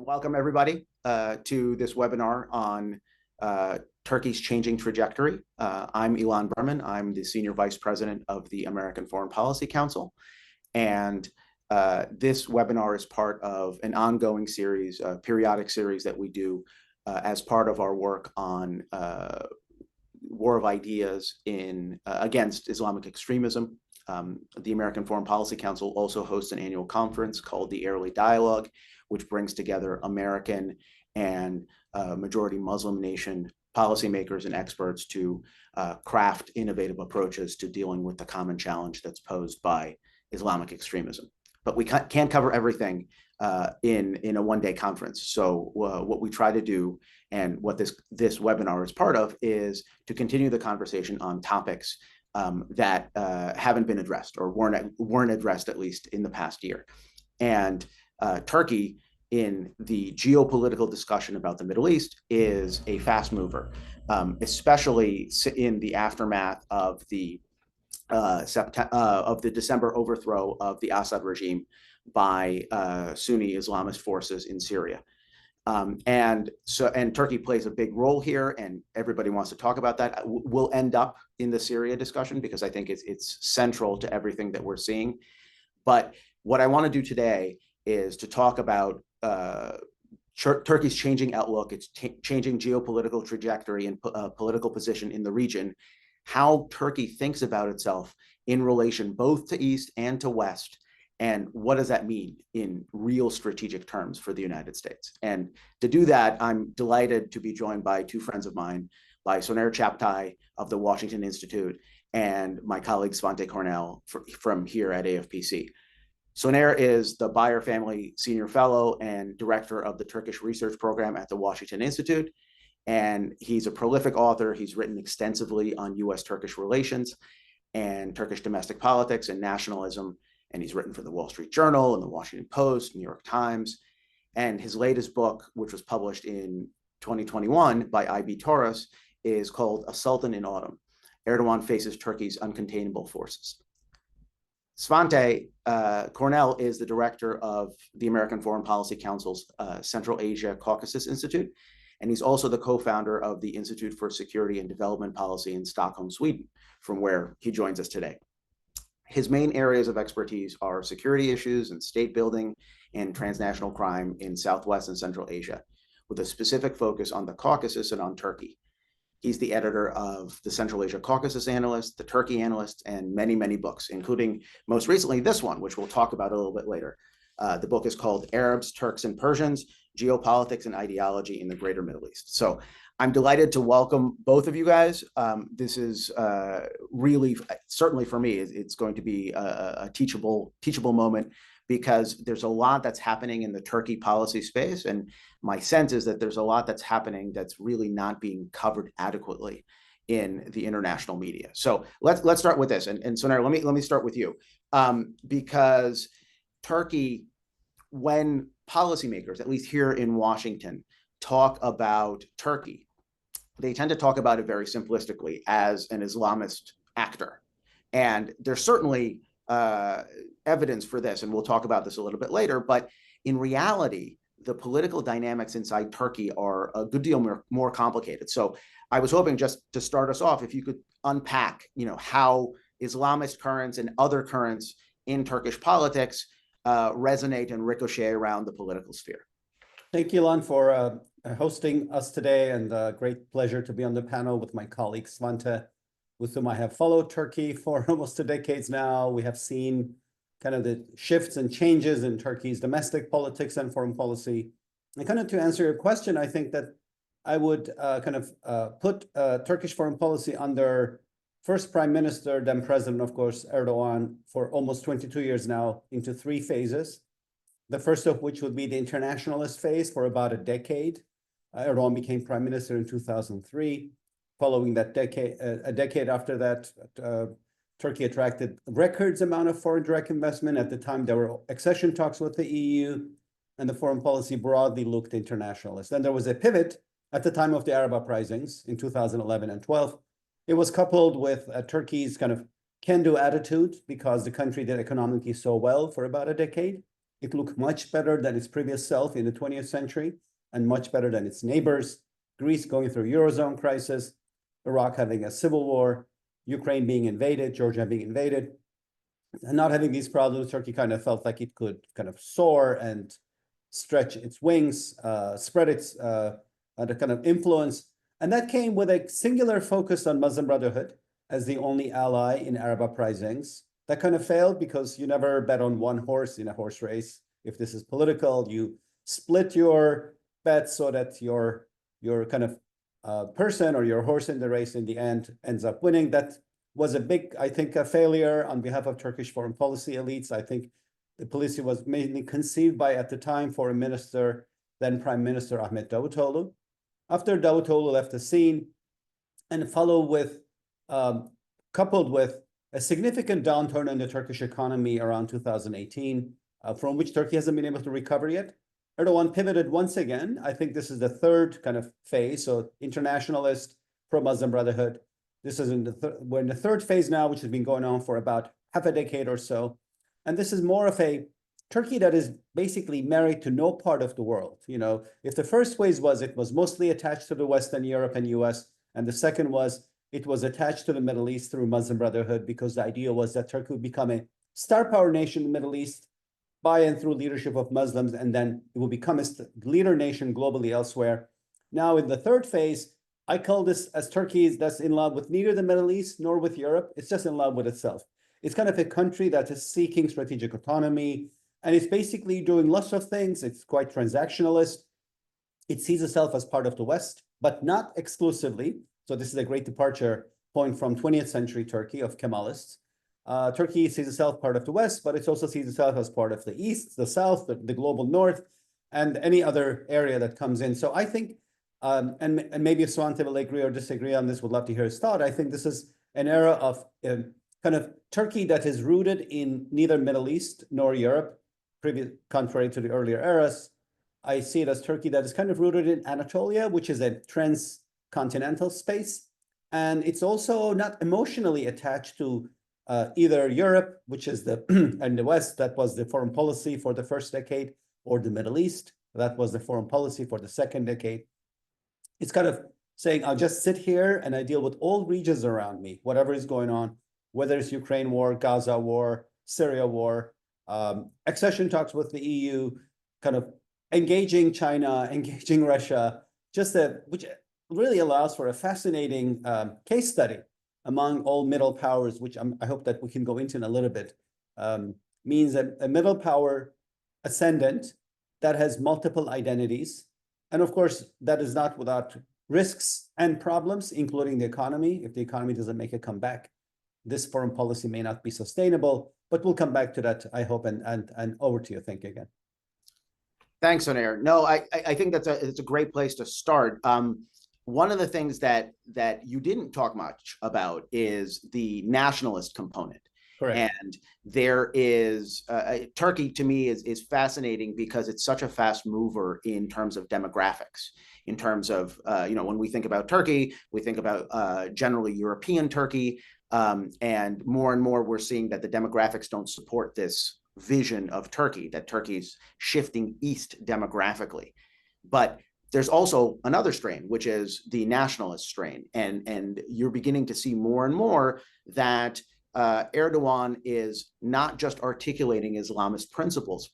Welcome everybody to this webinar on Turkey's changing trajectory. I'm Ilan Berman. I'm the Senior Vice President of the American Foreign Policy Council. And this webinar is part of an ongoing series, a periodic series that we do as part of our work on war of ideas against Islamic extremism. The American Foreign Policy Council also hosts an annual conference called the Yearly Dialogue, which brings together American and majority Muslim nation policymakers and experts to craft innovative approaches to dealing with the common challenge that's posed by Islamic extremism. But we can't cover everything in a one-day conference. So what we try to do, and what this webinar is part of, is to continue the conversation on topics that haven't been addressed or weren't addressed, at least in the past year. And Turkey, in the geopolitical discussion about the Middle East, is a fast mover, especially in the aftermath of the December overthrow of the Assad regime by Sunni Islamist forces in Syria. And Turkey plays a big role here, and everybody wants to talk about that. We'll end up in the Syria discussion because I think it's central to everything that we're seeing. But what I want to do today is to talk about Turkey's changing outlook, its changing geopolitical trajectory and political position in the region, how Turkey thinks about itself in relation both to East and to West, and what does that mean in real strategic terms for the United States. And to do that, I'm delighted to be joined by two friends of mine, by Cagaptay of the Washington Institute and my colleague Svante Cornell from here at AFPC. Soner is the Beyer Family Senior Fellow and Director of the Turkish Research Program at the Washington Institute. And he's a prolific author. He's written extensively on US-Turkish relations and Turkish domestic politics and nationalism. And he's written for the Wall Street Journal and the Washington Post, New York Times. And his latest book, which was published in 2021 by IB Tauris, is called A Sultan in Autumn: Erdogan Faces Turkey's Uncontainable Forces. Svante Cornell is the director of the American Foreign Policy Council's Central Asia-Caucasus Institute, and he's also the co-founder of the Institute for Security and Development Policy in Stockholm, Sweden, from where he joins us today. His main areas of expertise are security issues and state building and transnational crime in Southwest and Central Asia, with a specific focus on the Caucasus and on Turkey. He's the editor of the Central Asia Caucasus Analyst, the Turkey Analyst, and many, many books, including most recently this one, which we'll talk about a little bit later. The book is called Arabs, Turks, and Persians: Geopolitics and Ideology in the Greater Middle East. So I'm delighted to welcome both of you guys. This is really, certainly for me, it's going to be a teachable moment, because there's a lot that's happening in the Turkey policy space. And my sense is that there's a lot that's happening that's really not being covered adequately in the international media. So let's start with this. And Soner, let me start with you, because Turkey, when policymakers, at least here in Washington, talk about Turkey, they tend to talk about it very simplistically as an Islamist actor. And there's certainly evidence for this, and we'll talk about this a little bit later, but in reality, the political dynamics inside Turkey are a good deal more complicated. So I was hoping, just to start us off, if you could unpack, how Islamist currents and other currents in Turkish politics resonate and ricochet around the political sphere. Thank you, Ilan, for hosting us today, and a great pleasure to be on the panel with my colleague Svante, with whom I have followed Turkey for almost 2 decades now. We have seen kind of the shifts and changes in Turkey's domestic politics and foreign policy. And kind of to answer your question, I think that I would put Turkish foreign policy under first Prime Minister, then President, of course, Erdogan, for almost 22 years now, into 3 phases. The first of which would be the internationalist phase for about a decade. Erdogan became Prime Minister in 2003. Following that decade, a decade after that, Turkey attracted records amount of foreign direct investment. At the time, there were accession talks with the EU, and the foreign policy broadly looked internationalist. Then there was a pivot at the time of the Arab uprisings in 2011 and 12. It was coupled with Turkey's kind of can-do attitude, because the country did economically so well for about a decade. It looked much better than its previous self in the 20th century and much better than its neighbors. Greece going through Eurozone crisis, Iraq having a civil war, Ukraine being invaded, Georgia being invaded. And not having these problems, Turkey kind of felt like it could kind of soar and stretch its wings, spread its kind of influence. And that came with a singular focus on Muslim Brotherhood as the only ally in Arab uprisings. That kind of failed because you never bet on one horse in a horse race. If this is political, you split your bets so that your kind of person or your horse in the race in the end ends up winning. That was a big, I think, a failure on behalf of Turkish foreign policy elites. I think the policy was mainly conceived by, at the time, Foreign Minister, then Prime Minister Ahmet Davutoğlu. After Davutoğlu left the scene and followed with, coupled with a significant downturn in the Turkish economy around 2018, from which Turkey hasn't been able to recover yet, Erdogan pivoted once again. I think this is the third kind of phase. So internationalist, pro-Muslim Brotherhood. This is we're in the third phase now, which has been going on for about half a decade or so. And this is more of a Turkey that is basically married to no part of the world. You know, if the first phase was, it was mostly attached to the Western Europe and US, and the second was, it was attached to the Middle East through Muslim Brotherhood, because the idea was that Turkey would become a star power nation in the Middle East by and through leadership of Muslims, and then it will become a leader nation globally elsewhere. Now in the third phase, I call this as Turkey that's in love with neither the Middle East nor with Europe. It's just in love with itself. It's kind of a country that is seeking strategic autonomy, and it's basically doing lots of things. It's quite transactionalist. It sees itself as part of the West, but not exclusively. So this is a great departure point from 20th century Turkey of Kemalists. Turkey sees itself part of the West, but it also sees itself as part of the East, the South, the global North, and any other area that comes in. So I think, and maybe if Svante will agree or disagree on this, would love to hear his thought. I think this is an era of kind of Turkey that is rooted in neither Middle East nor Europe, contrary to the earlier eras. I see it as Turkey that is kind of rooted in Anatolia, which is a transcontinental space. And it's also not emotionally attached to either Europe, which is and the West, that was the foreign policy for the first decade, or the Middle East, that was the foreign policy for the second decade. It's kind of saying, I'll just sit here and I deal with all regions around me, whatever is going on, whether it's Ukraine war, Gaza war, Syria war, accession talks with the EU, kind of engaging China, engaging Russia, which really allows for a fascinating case study among all middle powers, which I hope that we can go into in a little bit, means a middle power ascendant that has multiple identities. And of course, that is not without risks and problems, including the economy. If the economy doesn't make a comeback, this foreign policy may not be sustainable, but we'll come back to that, I hope, and over to you. Thank you again. Thanks, Soner. No, I think it's a great place to start. One of the things that you didn't talk much about is the nationalist component. Correct. And there is Turkey, to me, is fascinating because it's such a fast mover in terms of demographics. In terms of when we think about Turkey, we think about generally European Turkey, and more we're seeing that the demographics don't support this vision of Turkey, that Turkey's shifting east demographically. But there's also another strain, which is the nationalist strain, and you're beginning to see more and more that Erdogan is not just articulating Islamist principles,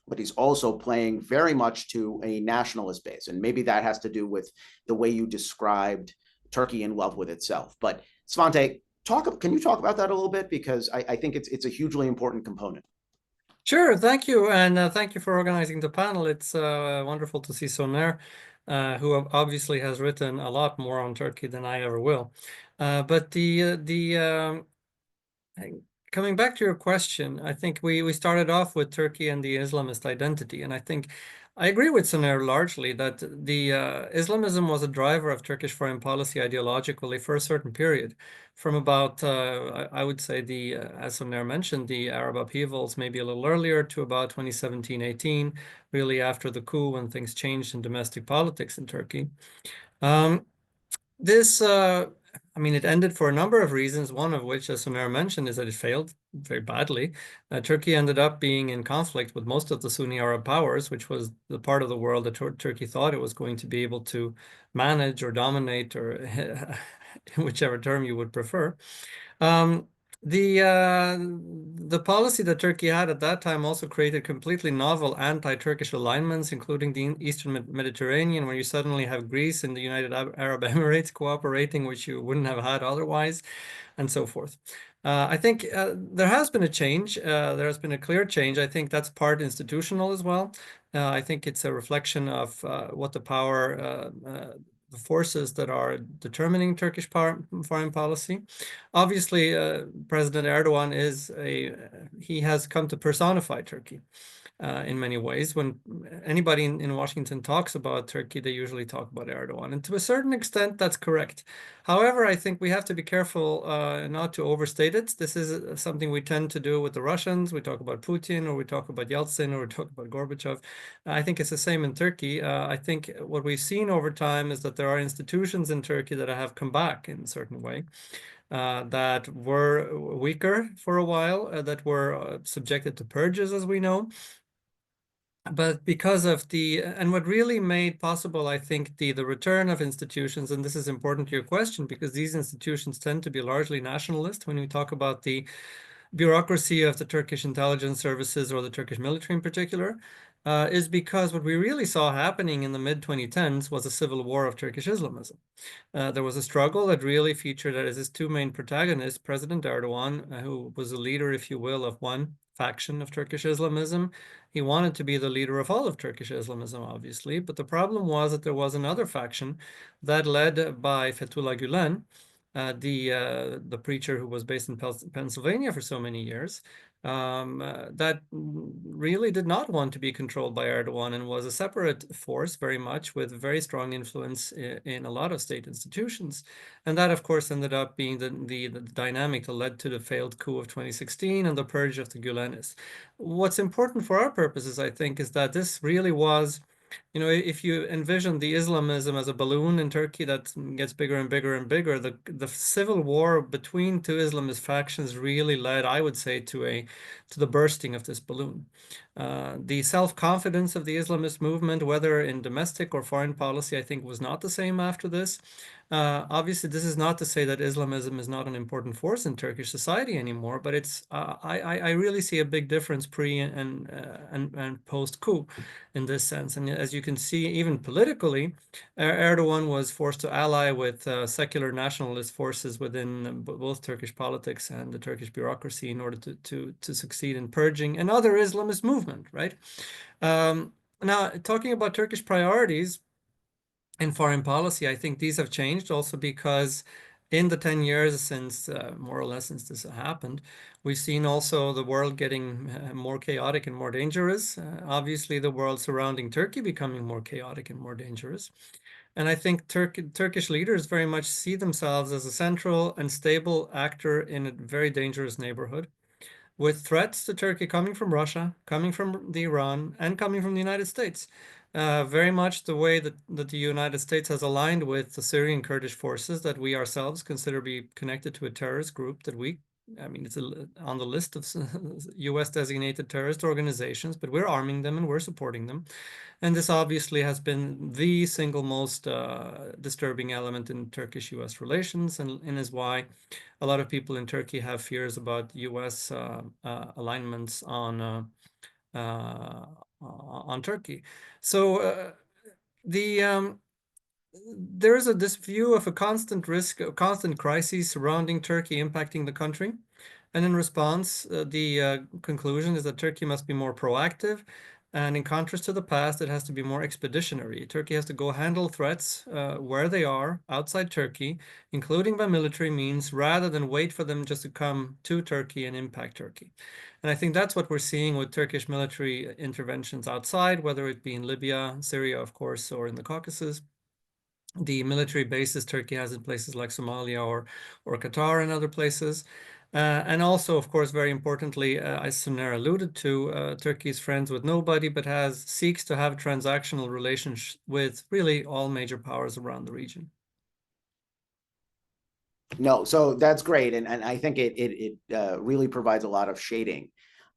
but he's also playing very much to a nationalist base. And maybe that has to do with the way you described Turkey in love with itself. But Svante, can you talk about that a little bit? Because I think it's a hugely important component. Sure, thank you. And thank you for organizing the panel. It's wonderful to see Soner, who obviously has written a lot more on Turkey than I ever will. But coming back to your question, I think we started off with Turkey and the Islamist identity. And I think I agree with Soner largely that the Islamism was a driver of Turkish foreign policy ideologically for a certain period, from about, I would say, as Soner mentioned, the Arab upheavals maybe a little earlier to about 2017-18, really after the coup when things changed in domestic politics in Turkey. This I mean, it ended for a number of reasons, one of which, as Soner mentioned, is that it failed very badly. Turkey ended up being in conflict with most of the Sunni Arab powers, which was the part of the world that Turkey thought it was going to be able to manage or dominate, or whichever term you would prefer. The policy that Turkey had at that time also created completely novel anti-Turkish alignments, including the Eastern Mediterranean, where you suddenly have Greece and the United Arab Emirates cooperating, which you wouldn't have had otherwise, and so forth. I think there has been a change. There has been a clear change. I think that's part institutional as well. I think it's a reflection of what the the forces that are determining Turkish foreign policy. Obviously, President Erdogan he has come to personify Turkey in many ways. When anybody in Washington talks about Turkey, they usually talk about Erdogan. And to a certain extent, that's correct. However, I think we have to be careful not to overstate it. This is something we tend to do with the Russians. We talk about Putin, or we talk about Yeltsin, or we talk about Gorbachev. I think it's the same in Turkey. I think what we've seen over time is that there are institutions in Turkey that have come back in a certain way. That were weaker for a while, that were subjected to purges, as we know. But because of and what really made possible, I think, the return of institutions, and this is important to your question, because these institutions tend to be largely nationalist when we talk about the bureaucracy of the Turkish intelligence services, or the Turkish military in particular, is because what we really saw happening in the mid-2010s was a civil war of Turkish Islamism. There was a struggle that really featured as his two main protagonists, President Erdogan, who was a leader, if you will, of one faction of Turkish Islamism. He wanted to be the leader of all of Turkish Islamism, obviously, but the problem was that there was another faction that led by Fethullah Gülen, the preacher who was based in Pennsylvania for so many years, that really did not want to be controlled by Erdogan, and was a separate force, very much with very strong influence in a lot of state institutions. And that, of course, ended up being the dynamic that led to the failed coup of 2016 and the purge of the Gülenists. What's important for our purposes, I think, is that this really was, if you envision the Islamism as a balloon in Turkey that gets bigger and bigger and bigger, the civil war between two Islamist factions really led, I would say, to the bursting of this balloon. The self-confidence of the Islamist movement, whether in domestic or foreign policy, I think was not the same after this. Obviously, this is not to say that Islamism is not an important force in Turkish society anymore, but it's I really see a big difference pre and post coup in this sense. And as you can see, even politically, Erdogan was forced to ally with secular nationalist forces within both Turkish politics and the Turkish bureaucracy in order to succeed in purging another Islamist movement, right? Now, talking about Turkish priorities in foreign policy, I think these have changed also because in the 10 years since, more or less since this happened, we've seen also the world getting more chaotic and more dangerous. Obviously, the world surrounding Turkey becoming more chaotic and more dangerous. And I think Turkish leaders very much see themselves as a central and stable actor in a very dangerous neighborhood, with threats to Turkey coming from Russia, coming from Iran, and coming from the United States. Very much the way that the United States has aligned with the Syrian Kurdish forces that we ourselves consider to be connected to a terrorist group that it's on the list of US designated terrorist organizations, but we're arming them and we're supporting them. And this obviously has been the single most disturbing element in Turkish-US relations, and is why a lot of people in Turkey have fears about US alignments on Turkey. So there is this view of a constant risk, a constant crisis surrounding Turkey impacting the country. And in response, the conclusion is that Turkey must be more proactive. And in contrast to the past, it has to be more expeditionary. Turkey has to go handle threats where they are, outside Turkey, including by military means, rather than wait for them just to come to Turkey and impact Turkey. And I think that's what we're seeing with Turkish military interventions outside, whether it be in Libya, Syria, of course, or in the Caucasus. The military bases Turkey has in places like Somalia or Qatar and other places. And also, of course, very importantly, as Soner alluded to, Turkey is friends with nobody, but seeks to have a transactional relationship with really all major powers around the region. No, so that's great, and I think it really provides a lot of shading.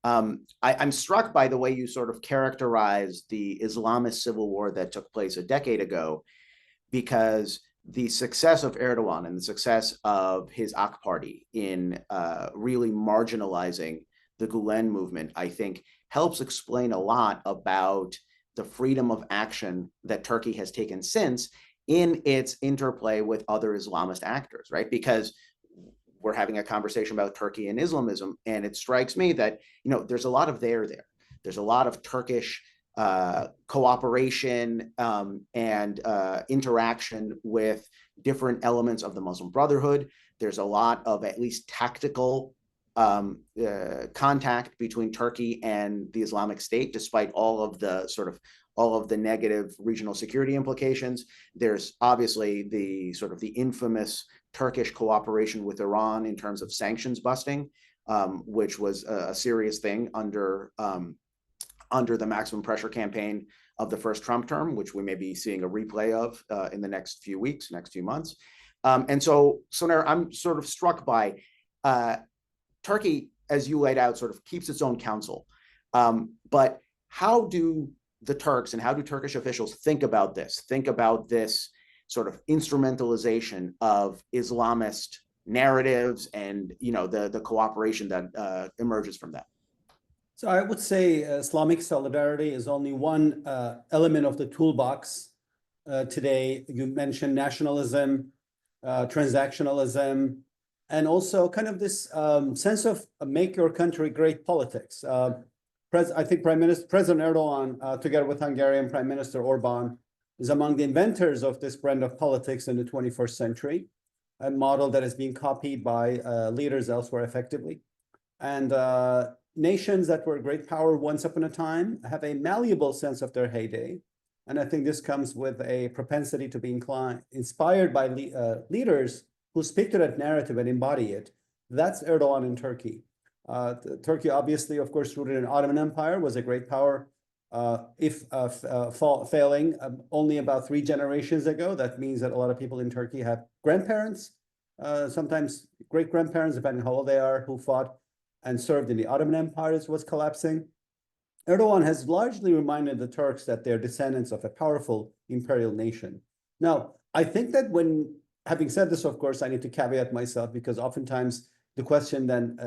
I'm struck by the way you sort of characterize the Islamist civil war that took place a decade ago, because the success of Erdogan and the success of his AK Party in really marginalizing the Gulen movement, I think, helps explain a lot about the freedom of action that Turkey has taken since in its interplay with other Islamist actors, right? Because we're having a conversation about Turkey and Islamism, and it strikes me that, you know, there's a lot of there. There's a lot of Turkish cooperation and interaction with different elements of the Muslim Brotherhood. There's a lot of at least tactical contact between Turkey and the Islamic State, despite all of the negative regional security implications. There's obviously the sort of the infamous Turkish cooperation with Iran in terms of sanctions busting, which was a serious thing under the maximum pressure campaign of the first Trump term, which we may be seeing a replay of in the next few weeks, next few months. And so, Soner, I'm sort of struck by Turkey, as you laid out, sort of keeps its own counsel. But how do the Turks and how do Turkish officials think about this sort of instrumentalization of Islamist narratives and, you know, the cooperation that emerges from that? So I would say Islamic solidarity is only one element of the toolbox today. You mentioned nationalism, transactionalism, and also kind of this sense of make your country great politics. I think President Erdogan, together with Hungarian Prime Minister Orban, is among the inventors of this brand of politics in the 21st century, a model that is being copied by leaders elsewhere effectively. And nations that were a great power once upon a time have a malleable sense of their heyday. And I think this comes with a propensity to be inspired by leaders who speak to that narrative and embody it. That's Erdogan in Turkey. Turkey, obviously, of course, rooted in Ottoman Empire, was a great power. Failing only about 3 generations ago, that means that a lot of people in Turkey have grandparents, sometimes great-grandparents, depending on how old they are, who fought and served in the Ottoman Empire as was collapsing. Erdogan has largely reminded the Turks that they're descendants of a powerful imperial nation. Now, I think that having said this, of course, I need to caveat myself, because oftentimes the question then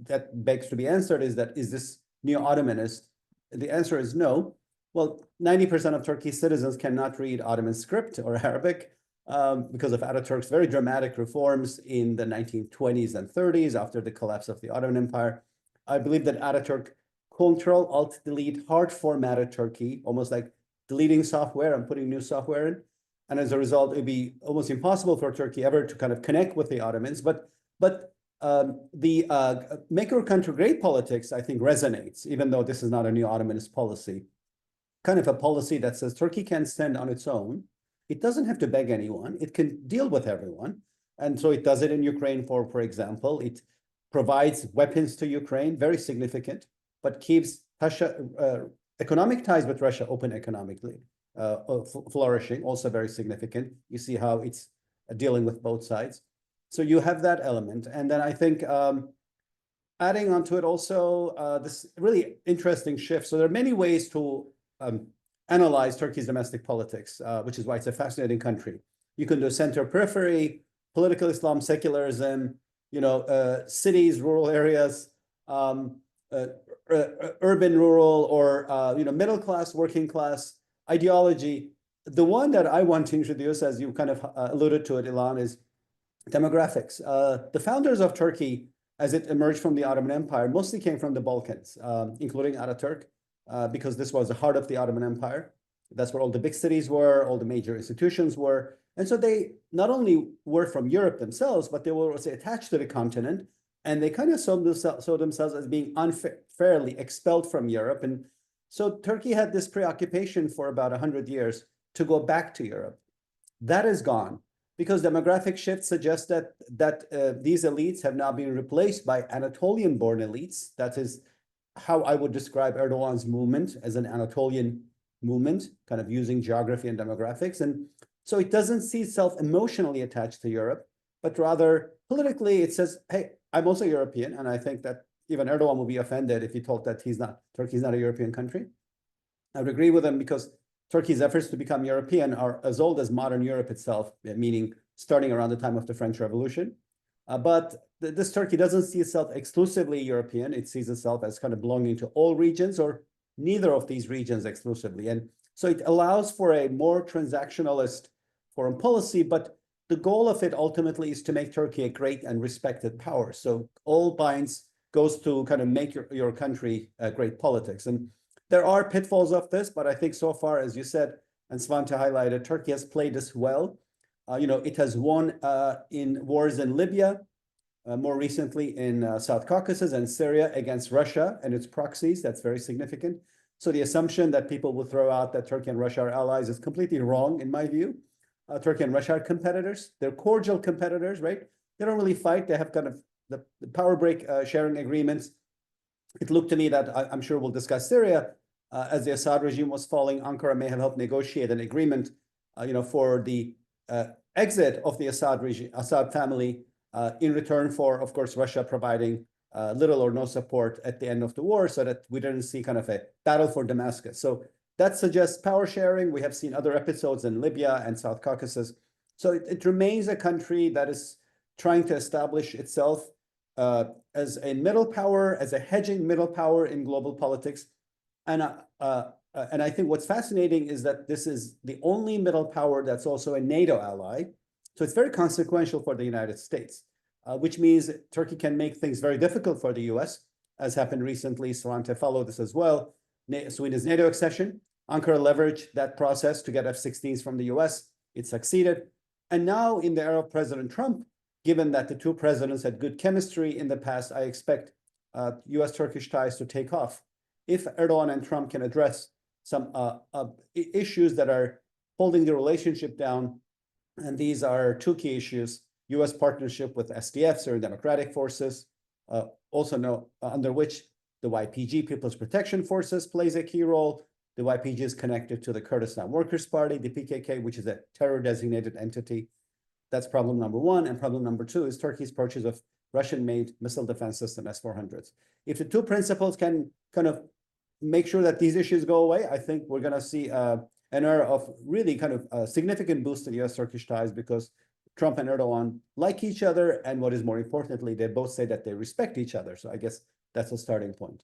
that begs to be answered is this neo-Ottomanist? The answer is no. Well, 90% of Turkey's citizens cannot read Ottoman script or Arabic because of Ataturk's very dramatic reforms in the 1920s and 30s after the collapse of the Ottoman Empire. I believe that Ataturk Control-Alt-Delete hard formatted Turkey, almost like deleting software and putting new software in. And as a result, it'd be almost impossible for Turkey ever to kind of connect with the Ottomans. But the make your country great politics, I think, resonates, even though this is not a new Ottomanist policy. Kind of a policy that says Turkey can stand on its own. It doesn't have to beg anyone. It can deal with everyone. And so it does it in Ukraine, for example. It provides weapons to Ukraine, very significant, but keeps Russia, economic ties with Russia open economically, flourishing, also very significant. You see how it's dealing with both sides. So you have that element. And then I think adding onto it also this really interesting shift. So there are many ways to analyze Turkey's domestic politics, which is why it's a fascinating country. You can do center periphery, political Islam, secularism, you know, cities, rural areas, urban, rural, or you know, middle class, working class, ideology. The one that I want to introduce, as you kind of alluded to it, Ilan, is demographics. The founders of Turkey, as it emerged from the Ottoman Empire, mostly came from the Balkans, including Ataturk, because this was the heart of the Ottoman Empire. That's where all the big cities were, all the major institutions were. And so they not only were from Europe themselves, but they were also attached to the continent. And they kind of saw themselves as being unfairly expelled from Europe. And so Turkey had this preoccupation for about 100 years to go back to Europe. That is gone, because demographic shifts suggest that these elites have now been replaced by Anatolian-born elites. That is how I would describe Erdogan's movement, as an Anatolian movement, kind of using geography and demographics. And so it doesn't see itself emotionally attached to Europe. but rather politically it says, hey, I'm also European, and I think that even Erdogan will be offended if he told that Turkey's not a European country. I would agree with him because Turkey's efforts to become European are as old as modern Europe itself, meaning starting around the time of the French Revolution. But this Turkey doesn't see itself exclusively European. It sees itself as kind of belonging to all regions or neither of these regions exclusively. And so it allows for a more transactionalist foreign policy, but the goal of it ultimately is to make Turkey a great and respected power. So all binds goes to kind of make your country great politics. And there are pitfalls of this, but I think so far, as you said, and Svante highlighted, Turkey has played this well. It has won in wars in Libya, more recently in South Caucasus and Syria against Russia and its proxies. That's very significant. So the assumption that people will throw out that Turkey and Russia are allies is completely wrong, in my view. Turkey and Russia are competitors. They're cordial competitors, right? They don't really fight. They have kind of the power break sharing agreements. It looked to me that I'm sure we'll discuss Syria. As the Assad regime was falling, Ankara may have helped negotiate an agreement, for the exit of the Assad family in return for, of course, Russia providing little or no support at the end of the war, so that we didn't see kind of a battle for Damascus. So that suggests power sharing. We have seen other episodes in Libya and South Caucasus. So it remains a country that is trying to establish itself as a middle power, as a hedging middle power in global politics. And I think what's fascinating is that this is the only middle power that's also a NATO ally. So it's very consequential for the United States, which means Turkey can make things very difficult for the US, as happened recently. Svante followed this as well. Sweden's NATO accession. Ankara leveraged that process to get F-16s from the US. It succeeded. And now in the era of President Trump, given that the two presidents had good chemistry in the past, I expect US-Turkish ties to take off. If Erdogan and Trump can address some issues that are holding the relationship down, and these are two key issues: US partnership with SDF, Syrian Democratic Forces, under which the YPG, People's Protection Forces, plays a key role. The YPG is connected to the Kurdistan Workers' Party, the PKK, which is a terror-designated entity. That's problem number one. And problem number two is Turkey's purchase of Russian-made missile defense system S-400s. If the two principles can kind of make sure that these issues go away, I think we're going to see an era of really kind of a significant boost in US-Turkish ties, because Trump and Erdogan like each other. And what is more importantly, they both say that they respect each other. So I guess that's a starting point.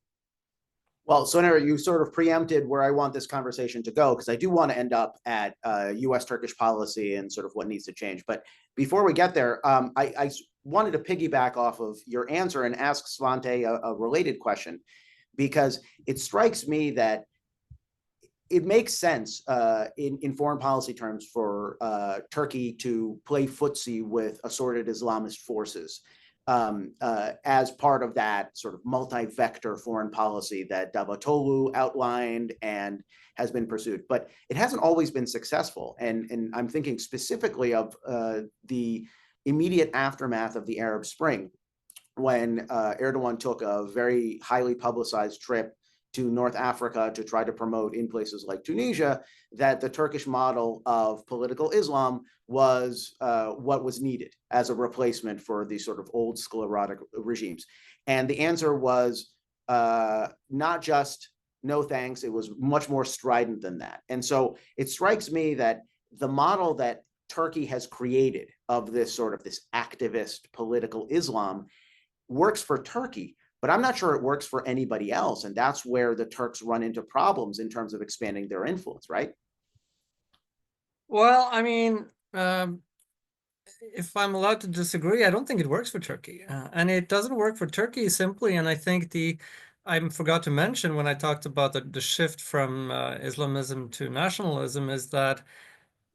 Well, Soner, you sort of preempted where I want this conversation to go, because I do want to end up at US-Turkish policy and sort of what needs to change. But before we get there, I wanted to piggyback off of your answer and ask Svante a related question, because it strikes me that it makes sense in foreign policy terms for Turkey to play footsie with assorted Islamist forces as part of that sort of multi-vector foreign policy that Davutoglu outlined and has been pursued. But it hasn't always been successful. And I'm thinking specifically of the immediate aftermath of the Arab Spring, when Erdogan took a very highly publicized trip to North Africa to try to promote in places like Tunisia that the Turkish model of political Islam was what was needed as a replacement for these sort of old sclerotic regimes. And the answer was not just no thanks, it was much more strident than that. And so it strikes me that the model that Turkey has created of this activist political Islam works for Turkey, but I'm not sure it works for anybody else. And that's where the Turks run into problems in terms of expanding their influence, right? Well, I mean, if I'm allowed to disagree, I don't think it works for Turkey. And it doesn't work for Turkey simply. And I think I forgot to mention when I talked about the shift from Islamism to nationalism is that,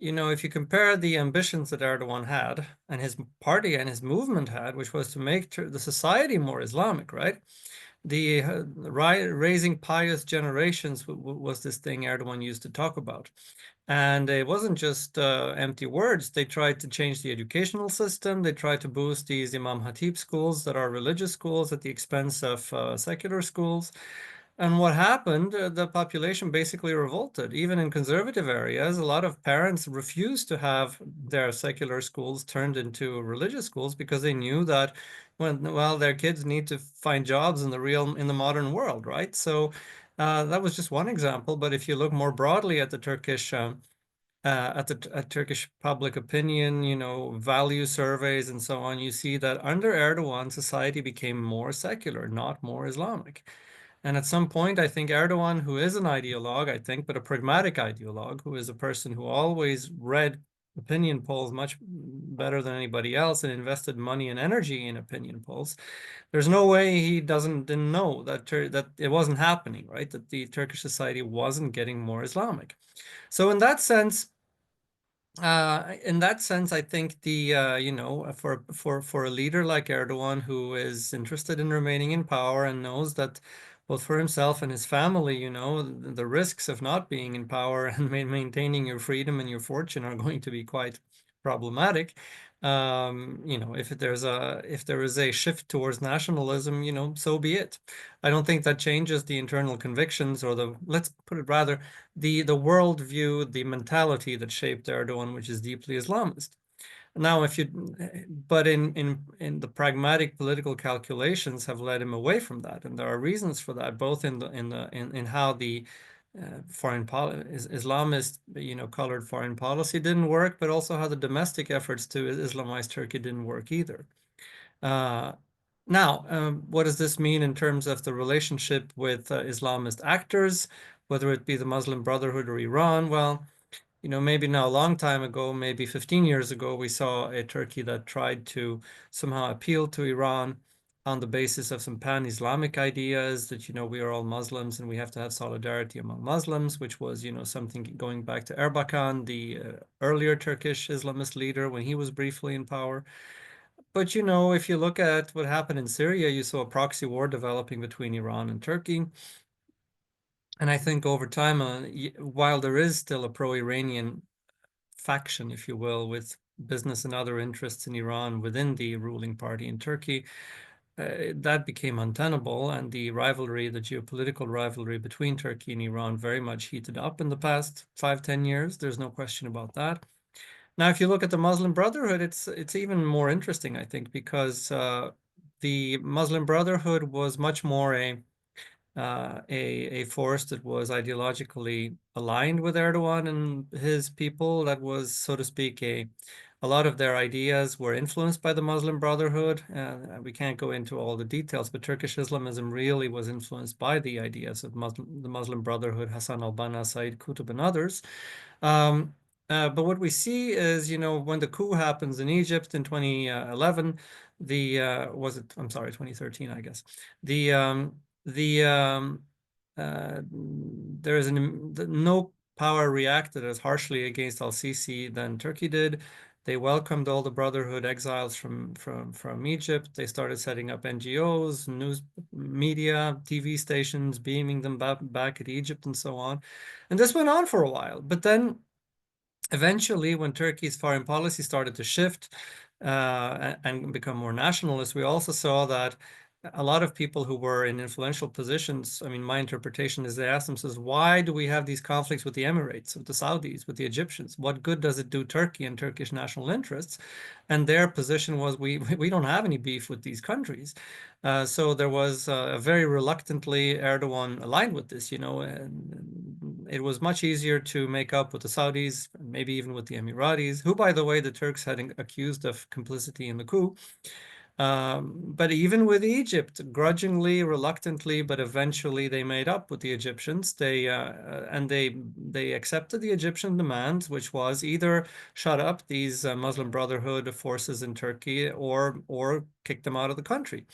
if you compare the ambitions that Erdogan had and his party and his movement had, which was to make the society more Islamic, right? The raising pious generations was this thing Erdogan used to talk about. And it wasn't just empty words. They tried to change the educational system. They tried to boost these Imam Hatip schools that are religious schools at the expense of secular schools. And what happened, the population basically revolted. Even in conservative areas, a lot of parents refused to have their secular schools turned into religious schools because they knew that, well, their kids need to find jobs in the modern world, right? So that was just one example. But if you look more broadly at the Turkish at Turkish public opinion, value surveys and so on, you see that under Erdogan, society became more secular, not more Islamic. And at some point, I think Erdogan, who is an ideologue, I think, but a pragmatic ideologue, who is a person who always read opinion polls much better than anybody else and invested money and energy in opinion polls, there's no way he didn't know that it wasn't happening, right? That the Turkish society wasn't getting more Islamic. So in that sense, I think for a leader like Erdogan, who is interested in remaining in power and knows that both for himself and his family, the risks of not being in power and maintaining your freedom and your fortune are going to be quite problematic. If there is a shift towards nationalism, so be it. I don't think that changes the internal convictions or let's put it rather, the worldview, the mentality that shaped Erdogan, which is deeply Islamist. Now, but in the pragmatic political calculations have led him away from that, and there are reasons for that, both in how the Islamist, colored foreign policy didn't work, but also how the domestic efforts to Islamize Turkey didn't work either. Now, what does this mean in terms of the relationship with Islamist actors, whether it be the Muslim Brotherhood or Iran? Well, maybe now a long time ago, maybe 15 years ago, we saw a Turkey that tried to somehow appeal to Iran on the basis of some pan-Islamic ideas that, we are all Muslims and we have to have solidarity among Muslims, which was, something going back to Erbakan, the earlier Turkish Islamist leader when he was briefly in power. But if you look at what happened in Syria, you saw a proxy war developing between Iran and Turkey. And I think over time, while there is still a pro-Iranian faction, if you will, with business and other interests in Iran within the ruling party in Turkey, that became untenable. And the geopolitical rivalry between Turkey and Iran very much heated up in the past 5-10 years. There's no question about that. Now, if you look at the Muslim Brotherhood, it's even more interesting, I think, because the Muslim Brotherhood was much more a force that was ideologically aligned with Erdogan and his people. That was, so to speak, a lot of their ideas were influenced by the Muslim Brotherhood. We can't go into all the details, but Turkish Islamism really was influenced by the ideas of the Muslim Brotherhood, Hassan al-Banna, Said Qutb, and others. But what we see is, when the coup happens in Egypt in 2011, I'm sorry, 2013, I guess. There is no power reacted as harshly against al-Sisi than Turkey did. They welcomed all the Brotherhood exiles from Egypt. They started setting up NGOs, news media, TV stations, beaming them back at Egypt and so on. And this went on for a while. But then eventually, when Turkey's foreign policy started to shift and become more nationalist, we also saw that a lot of people who were in influential positions, I mean, my interpretation is they asked themselves, why do we have these conflicts with the Emirates, with the Saudis, with the Egyptians? What good does it do Turkey and Turkish national interests? And their position was, we don't have any beef with these countries. So there was very reluctantly Erdogan aligned with this, and it was much easier to make up with the Saudis, maybe even with the Emiratis, who, by the way, the Turks had accused of complicity in the coup. But even with Egypt, grudgingly, reluctantly, but eventually they made up with the Egyptians. They accepted the Egyptian demands, which was either shut up these Muslim Brotherhood forces in Turkey or kick them out of the country.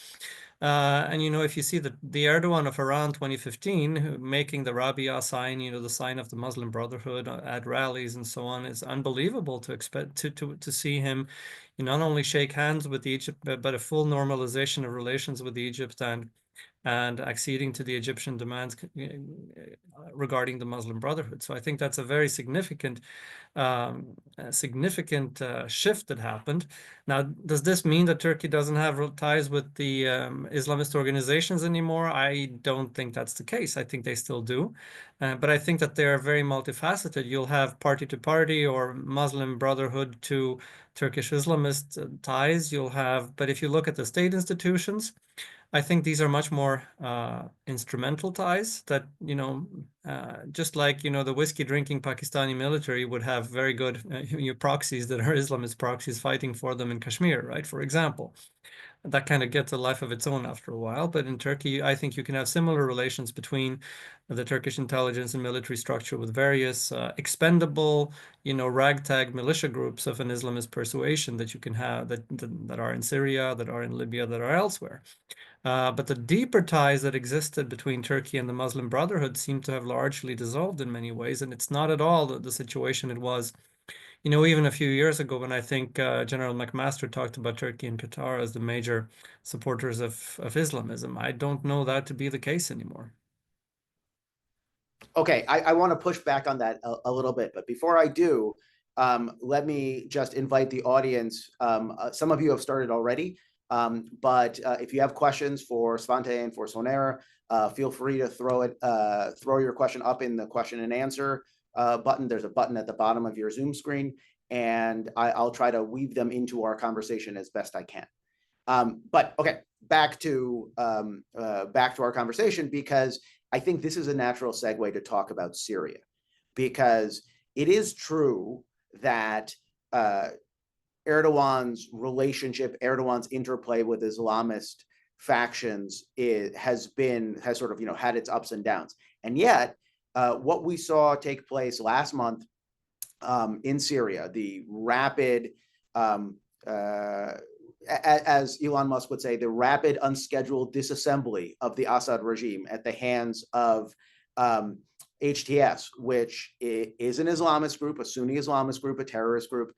And if you see the Erdogan of around 2015 making the Rabia sign, the sign of the Muslim Brotherhood at rallies and so on, it's unbelievable to expect to see him not only shake hands with Egypt, but a full normalization of relations with Egypt and and acceding to the Egyptian demands regarding the Muslim Brotherhood. So I think that's a very significant shift that happened. Now, does this mean that Turkey doesn't have ties with the Islamist organizations anymore? I don't think that's the case. I think they still do. But I think that they are very multifaceted. You'll have party to party or Muslim Brotherhood to Turkish Islamist ties. You'll have, but if you look at the state institutions, I think these are much more instrumental ties that, just like, the whiskey drinking Pakistani military would have very good proxies that are Islamist proxies fighting for them in Kashmir, right? For example, that kind of gets a life of its own after a while. But in Turkey, I think you can have similar relations between the Turkish intelligence and military structure with various expendable, ragtag militia groups of an Islamist persuasion that you can have that are in Syria, that are in Libya, that are elsewhere. But the deeper ties that existed between Turkey and the Muslim Brotherhood seem to have largely dissolved in many ways. And it's not at all the situation it was, even a few years ago when I think General McMaster talked about Turkey and Qatar as the major supporters of Islamism. I don't know that to be the case anymore. Okay, I want to push back on that a little bit. But before I do, let me just invite the audience. Some of you have started already. But if you have questions for Svante and for Soner, feel free to throw your question up in the question and answer button. There's a button at the bottom of your Zoom screen, and I'll try to weave them into our conversation as best I can. But okay, back to our conversation, because I think this is a natural segue to talk about Syria, because it is true that Erdogan's interplay with Islamist factions has sort of had its ups and downs, and yet what we saw take place last month in Syria, the rapid, as Elon Musk would say, the rapid unscheduled disassembly of the Assad regime at the hands of HTS, which is an Islamist group, a Sunni Islamist group, a terrorist group,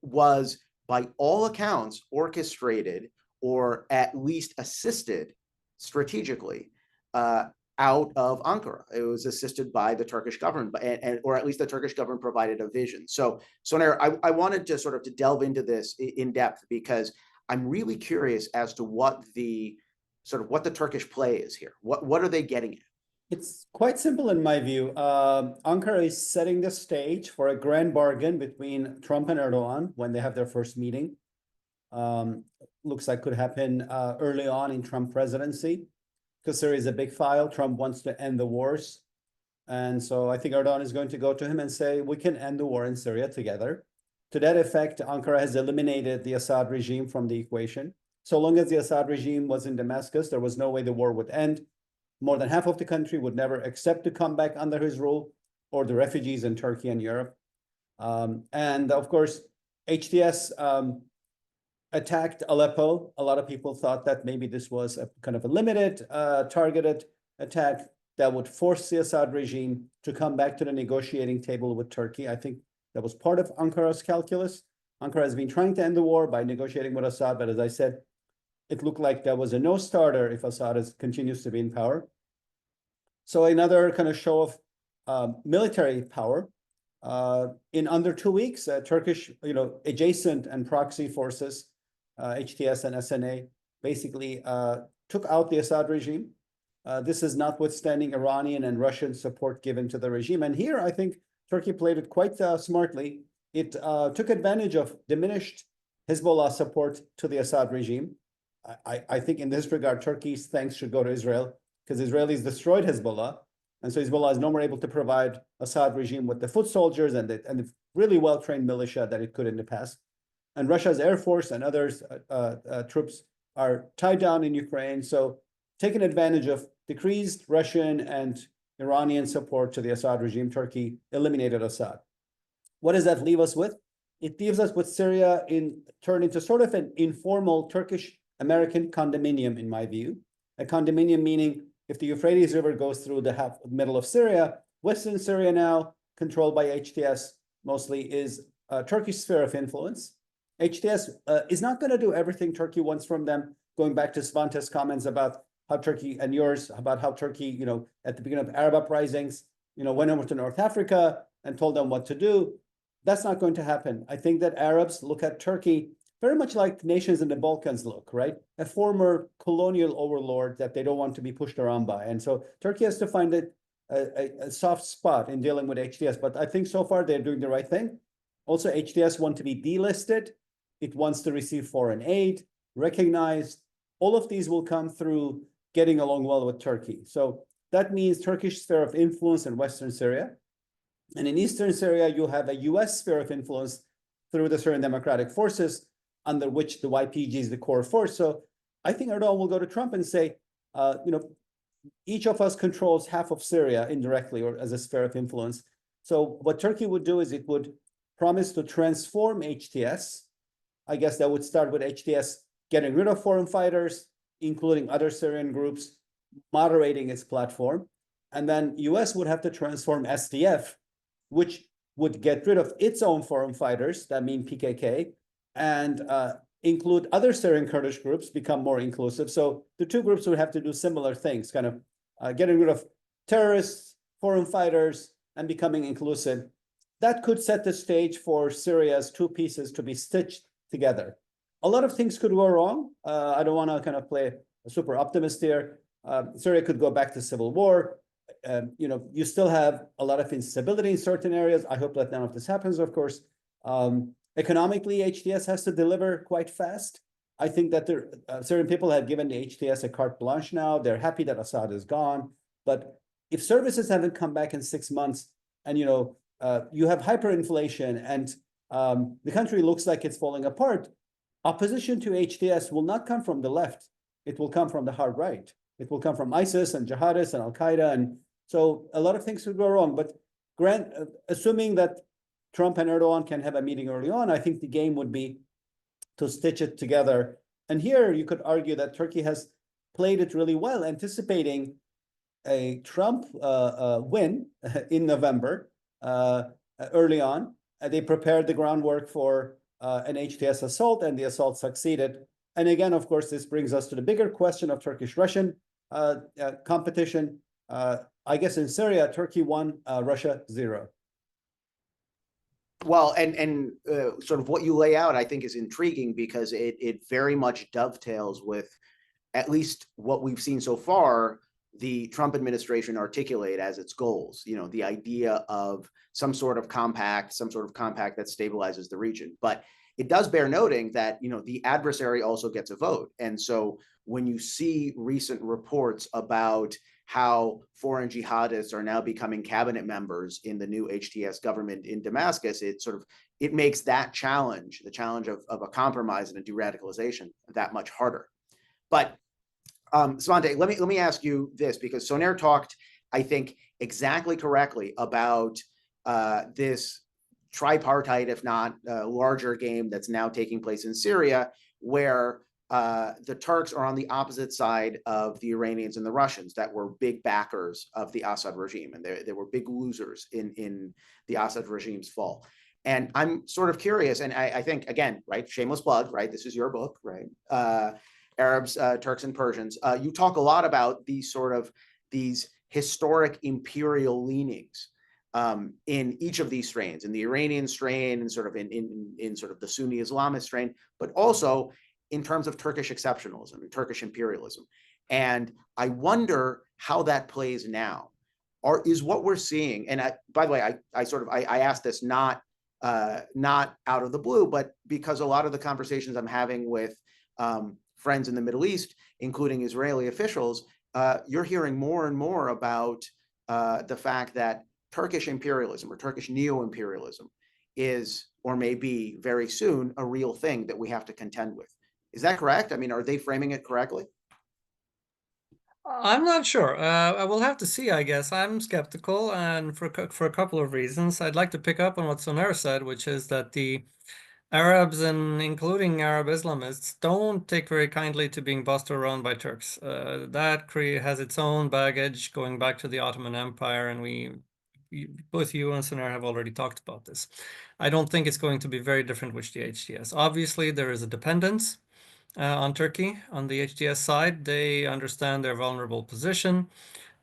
was by all accounts orchestrated or at least assisted strategically out of Ankara. It was assisted by the Turkish government, or at least the Turkish government provided a vision. So Soner, I wanted to sort of to delve into this in depth, because I'm really curious as to what the Turkish play is here. What are they getting at? It's quite simple in my view. Ankara is setting the stage for a grand bargain between Trump and Erdogan when they have their first meeting. Looks like could happen early on in Trump presidency, because Syria is a big file. Trump wants to end the wars. And so I think Erdogan is going to go to him and say, we can end the war in Syria together. To that effect, Ankara has eliminated the Assad regime from the equation. So long as the Assad regime was in Damascus, there was no way the war would end. More than half of the country would never accept to come back under his rule, or the refugees in Turkey and Europe. And of course, HTS attacked Aleppo. A lot of people thought that maybe this was a kind of a limited, targeted attack that would force the Assad regime to come back to the negotiating table with Turkey. I think that was part of Ankara's calculus. Ankara has been trying to end the war by negotiating with Assad, but as I said, it looked like that was a no-starter if Assad continues to be in power. So another kind of show of military power. In under 2 weeks, Turkish, adjacent and proxy forces, HTS and SNA, basically took out the Assad regime. This is notwithstanding Iranian and Russian support given to the regime. And here, I think Turkey played it quite smartly. It took advantage of diminished Hezbollah support to the Assad regime. I think in this regard, Turkey's thanks should go to Israel, because Israelis destroyed Hezbollah. And so Hezbollah is no more able to provide Assad regime with the foot soldiers and the really well-trained militia that it could in the past. And Russia's Air Force and others troops are tied down in Ukraine. So taking advantage of decreased Russian and Iranian support to the Assad regime, Turkey eliminated Assad. What does that leave us with? It leaves us with Syria turned into sort of an informal Turkish-American condominium, in my view. A condominium meaning if the Euphrates River goes through the middle of Syria, Western Syria now, controlled by HTS mostly, is a Turkish sphere of influence. HTS is not going to do everything Turkey wants from them, going back to Svante's comments about how Turkey, and yours about how Turkey, at the beginning of Arab uprisings, went over to North Africa and told them what to do. That's not going to happen. I think that Arabs look at Turkey very much like nations in the Balkans look, right? A former colonial overlord that they don't want to be pushed around by. And so Turkey has to find a soft spot in dealing with HTS. But I think so far they're doing the right thing. Also, HTS want to be delisted. It wants to receive foreign aid, recognized. All of these will come through getting along well with Turkey. So that means Turkish sphere of influence in Western Syria. And in Eastern Syria, you have a US sphere of influence through the Syrian Democratic Forces, under which the YPG is the core force. So I think Erdogan will go to Trump and say, each of us controls half of Syria indirectly or as a sphere of influence. So what Turkey would do is it would promise to transform HTS. I guess that would start with HTS getting rid of foreign fighters, including other Syrian groups, moderating its platform. And then US would have to transform SDF, which would get rid of its own foreign fighters, that mean PKK, and include other Syrian Kurdish groups, become more inclusive. So the two groups would have to do similar things, kind of getting rid of terrorists, foreign fighters, and becoming inclusive. That could set the stage for Syria's two pieces to be stitched together. A lot of things could go wrong. I don't want to kind of play a super optimist here. Syria could go back to civil war. You still have a lot of instability in certain areas. I hope that none of this happens, of course. Economically, HTS has to deliver quite fast. I think that Syrian people have given the HTS a carte blanche now. They're happy that Assad is gone. But if services haven't come back in 6 months, and you have hyperinflation, and the country looks like it's falling apart, opposition to HTS will not come from the left. It will come from the hard right. It will come from ISIS and jihadists and Al-Qaeda. And so a lot of things could go wrong. But assuming that Trump and Erdogan can have a meeting early on, I think the game would be to stitch it together. And here you could argue that Turkey has played it really well, anticipating a Trump win in November early on. They prepared the groundwork for an HTS assault, and the assault succeeded. And again, of course, this brings us to the bigger question of Turkish-Russian competition. I guess in Syria, Turkey won, Russia 0. Well, and sort of what you lay out, I think, is intriguing because it very much dovetails with at least what we've seen so far, the Trump administration articulate as its goals, the idea of some sort of compact that stabilizes the region. But it does bear noting that, the adversary also gets a vote. And so when you see recent reports about how foreign jihadists are now becoming cabinet members in the new HTS government in Damascus, it makes that challenge, the challenge of a compromise and a de-radicalization, that much harder. But Svante, let me ask you this, because Soner talked, I think, exactly correctly about this tripartite, if not larger game that's now taking place in Syria, where the Turks are on the opposite side of the Iranians and the Russians that were big backers of the Assad regime, and they were big losers in the Assad regime's fall. And I'm sort of curious, and I think, again, right, shameless plug, right, this is your book, right, Arabs, Turks, and Persians. You talk a lot about these historic imperial leanings in each of these strains, in the Iranian strain, and sort of in sort of the Sunni Islamist strain, but also in terms of Turkish exceptionalism and Turkish imperialism. And I wonder how that plays now. Is what we're seeing, and by the way, I asked this not out of the blue, but because a lot of the conversations I'm having with friends in the Middle East, including Israeli officials, you're hearing more and more about the fact that Turkish imperialism or Turkish neo-imperialism is, or may be very soon, a real thing that we have to contend with. Is that correct? I mean, are they framing it correctly? I'm not sure. I will have to see, I guess. I'm skeptical, and for a couple of reasons. I'd like to pick up on what Soner said, which is that the Arabs, and including Arab Islamists, don't take very kindly to being bossed around by Turks. That has its own baggage going back to the Ottoman Empire, and both you and Soner have already talked about this. I don't think it's going to be very different with the HTS. Obviously, there is a dependence. on Turkey on the HTS side. They understand their vulnerable position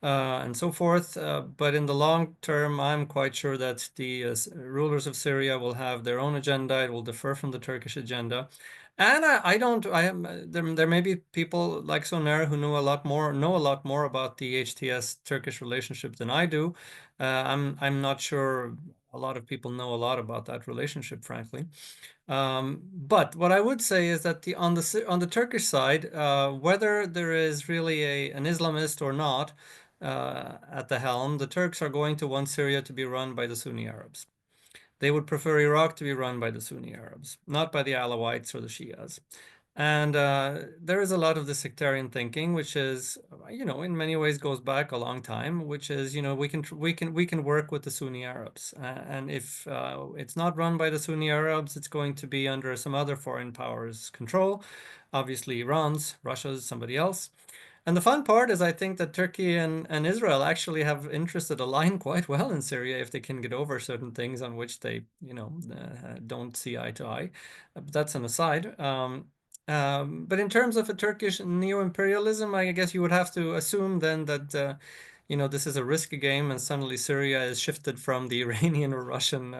and so forth. But in the long term, I'm quite sure that the rulers of Syria will have their own agenda. It will differ from the Turkish agenda. And there may be people like Soner who know a lot more about the HTS Turkish relationship than I do. I'm not sure a lot of people know a lot about that relationship, frankly. But what I would say is that on the Turkish side, whether there is really an Islamist or not at the helm, the Turks are going to want Syria to be run by the Sunni Arabs. They would prefer Iraq to be run by the Sunni Arabs, not by the Alawites or the Shias. And there is a lot of the sectarian thinking, which is, in many ways goes back a long time, which is, we can work with the Sunni Arabs. And if it's not run by the Sunni Arabs, it's going to be under some other foreign powers' control, obviously Iran's, Russia's, somebody else. And the fun part is I think that Turkey and Israel actually have interests that align quite well in Syria if they can get over certain things on which they, don't see eye to eye. But that's an aside. But in terms of a Turkish neo-imperialism, I guess you would have to assume then that, this is a risky game and suddenly Syria is shifted from the Iranian or Russian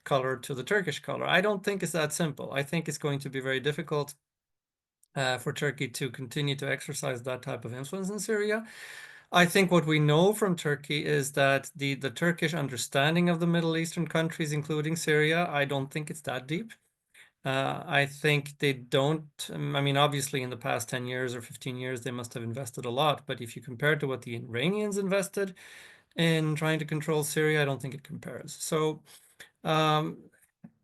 color to the Turkish color. I don't think it's that simple. I think it's going to be very difficult for Turkey to continue to exercise that type of influence in Syria. I think what we know from Turkey is that the Turkish understanding of the Middle Eastern countries, including Syria, I don't think it's that deep. I think they don't, obviously in the past 10 years or 15 years, they must have invested a lot. But if you compare to what the Iranians invested in trying to control Syria, I don't think it compares. So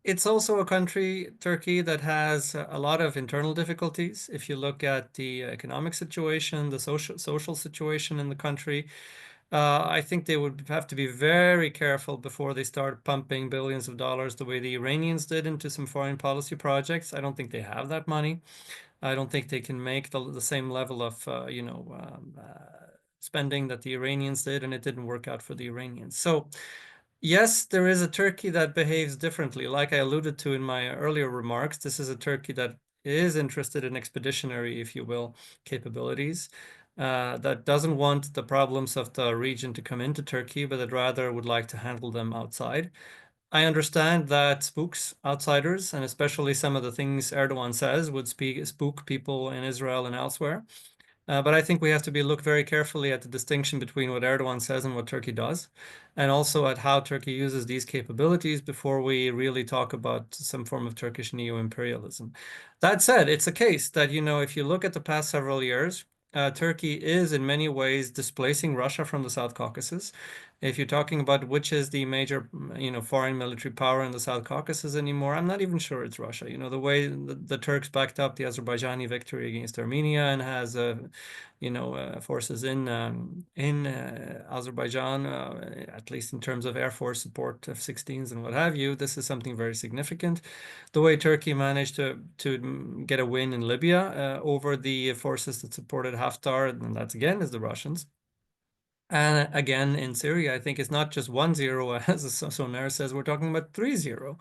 it's also a country, Turkey, that has a lot of internal difficulties. If you look at the economic situation, the social situation in the country, I think they would have to be very careful before they start pumping billions of dollars the way the Iranians did into some foreign policy projects. I don't think they have that money. I don't think they can make the same level of, spending that the Iranians did, and it didn't work out for the Iranians. So yes, there is a Turkey that behaves differently. Like I alluded to in my earlier remarks, this is a Turkey that is interested in expeditionary, if you will, capabilities, that doesn't want the problems of the region to come into Turkey, but that rather would like to handle them outside. I understand that spooks outsiders, and especially some of the things Erdogan says would spook people in Israel and elsewhere. But I think we have to look very carefully at the distinction between what Erdogan says and what Turkey does, and also at how Turkey uses these capabilities before we really talk about some form of Turkish neo-imperialism. That said, it's a case that, if you look at the past several years, Turkey is in many ways displacing Russia from the South Caucasus. If you're talking about which is the major, foreign military power in the South Caucasus anymore, I'm not even sure it's Russia. The way the Turks backed up the Azerbaijani victory against Armenia and has, forces in Azerbaijan, at least in terms of Air Force support, F-16s and what have you, this is something very significant. The way Turkey managed to get a win in Libya over the forces that supported Haftar, and that again is the Russians. And again, in Syria, I think it's not just 1-0, as Soner says, we're talking about 3-0.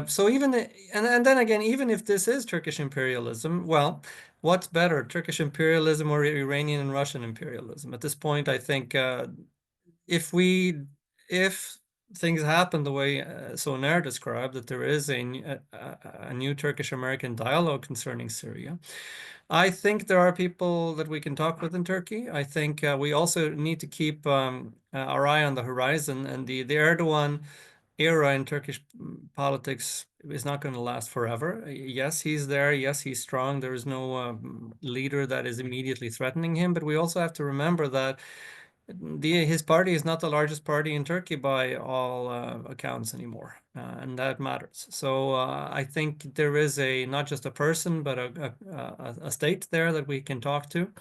So and then again, even if this is Turkish imperialism, well, what's better, Turkish imperialism or Iranian and Russian imperialism? At this point, I think if things happen the way Soner described, that there is a new Turkish-American dialogue concerning Syria, I think there are people that we can talk with in Turkey. I think we also need to keep our eye on the horizon, and the Erdogan era in Turkish politics is not going to last forever. Yes, he's there. Yes, he's strong. There is no leader that is immediately threatening him. But we also have to remember that his party is not the largest party in Turkey by all accounts anymore, and that matters. So I think there is not just a person, but a state there that we can talk to,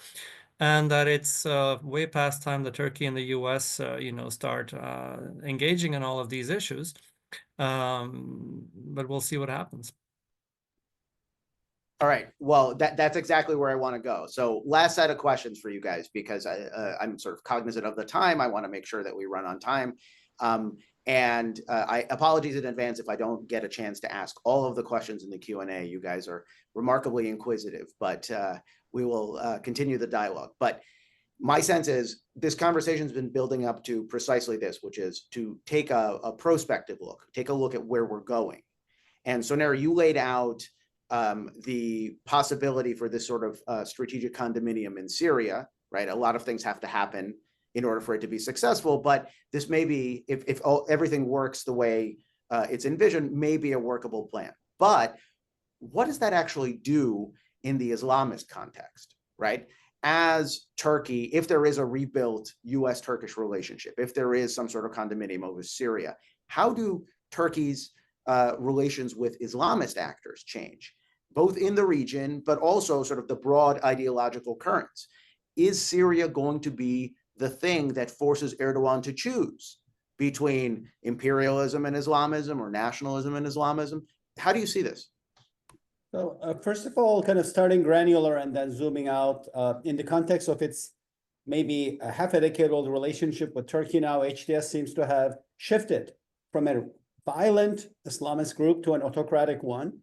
and that it's way past time that Turkey and the U.S. Start engaging in all of these issues. But we'll see what happens. All right. Well, that's exactly where I want to go. So last set of questions for you guys, because I'm sort of cognizant of the time. I want to make sure that we run on time. And I apologize in advance if I don't get a chance to ask all of the questions in the Q&A. You guys are remarkably inquisitive, but we will continue the dialogue. But my sense is this conversation has been building up to precisely this, which is to take a prospective look, take a look at where we're going. And so, Soner, you laid out the possibility for this sort of strategic condominium in Syria, right? A lot of things have to happen in order for it to be successful, but this may be, if everything works the way it's envisioned, may be a workable plan. But what does that actually do in the Islamist context, right? As Turkey, if there is a rebuilt US-Turkish relationship, if there is some sort of condominium over Syria, how do Turkey's relations with Islamist actors change, both in the region, but also sort of the broad ideological currents? Is Syria going to be the thing that forces Erdogan to choose between imperialism and Islamism or nationalism and Islamism? How do you see this? So first of all, kind of starting granular and then zooming out in the context of its maybe a half a decade old relationship with Turkey now, HTS seems to have shifted from a violent Islamist group to an autocratic one.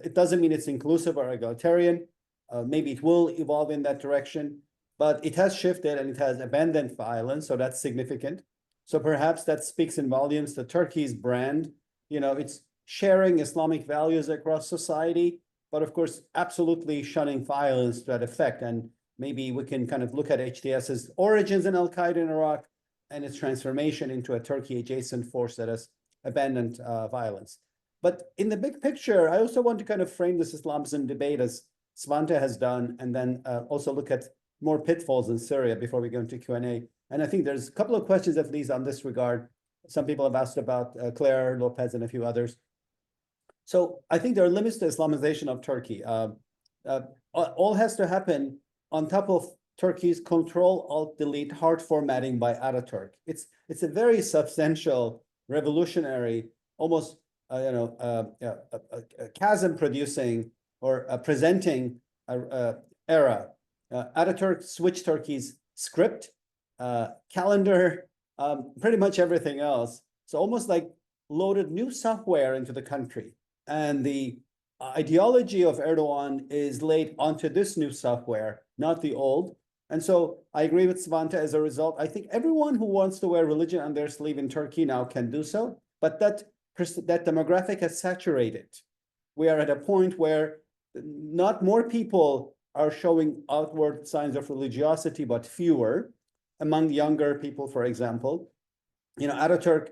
It doesn't mean it's inclusive or egalitarian. Maybe it will evolve in that direction, but it has shifted and it has abandoned violence, so that's significant. So perhaps that speaks in volumes to Turkey's brand. You know, it's sharing Islamic values across society, but of course, absolutely shunning violence to that effect. And maybe we can kind of look at HTS's origins in Al-Qaeda in Iraq and its transformation into a Turkey-adjacent force that has abandoned violence. But in the big picture, I also want to kind of frame this Islamism debate as Svante has done, and then also look at more pitfalls in Syria before we go into Q&A. And I think there's a couple of questions, at least on this regard. Some people have asked about Claire Lopez and a few others. So I think there are limits to Islamization of Turkey. All has to happen on top of Turkey's Control-Alt-Delete hard formatting by Ataturk. It's a very substantial, revolutionary, almost chasm-producing or presenting era. Ataturk switched Turkey's script, calendar, pretty much everything else. So almost like loaded new software into the country. And the ideology of Erdogan is laid onto this new software, not the old. And so I agree with Svante. As a result, I think everyone who wants to wear religion on their sleeve in Turkey now can do so. But that demographic has saturated. We are at a point where not more people are showing outward signs of religiosity, but fewer among younger people, for example. You know, Ataturk,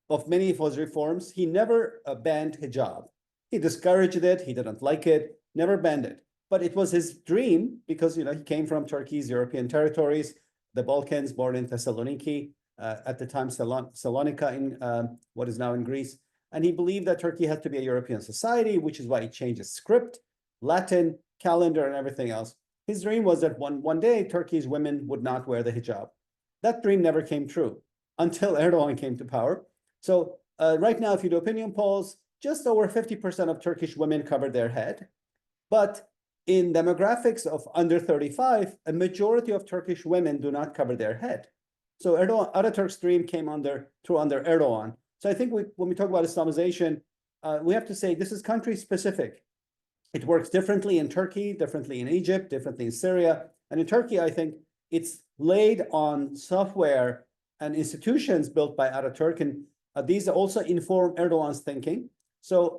of many of his reforms, he never banned hijab. He discouraged it. He didn't like it, never banned it. But it was his dream because, you know, he came from Turkey's European territories, the Balkans, born in Thessaloniki, at the time Salonika in what is now in Greece. And he believed that Turkey had to be a European society, which is why he changed his script, Latin, calendar, and everything else. His dream was that one day Turkey's women would not wear the hijab. That dream never came true until Erdogan came to power. So right now, if you do opinion polls, just over 50% of Turkish women cover their head. But in demographics of under 35, a majority of Turkish women do not cover their head. So Ataturk's dream came under Erdogan. So I think when we talk about Islamization, we have to say this is country specific. It works differently in Turkey, differently in Egypt, differently in Syria. And in Turkey, I think it's laid on software and institutions built by Ataturk. And these also inform Erdogan's thinking. So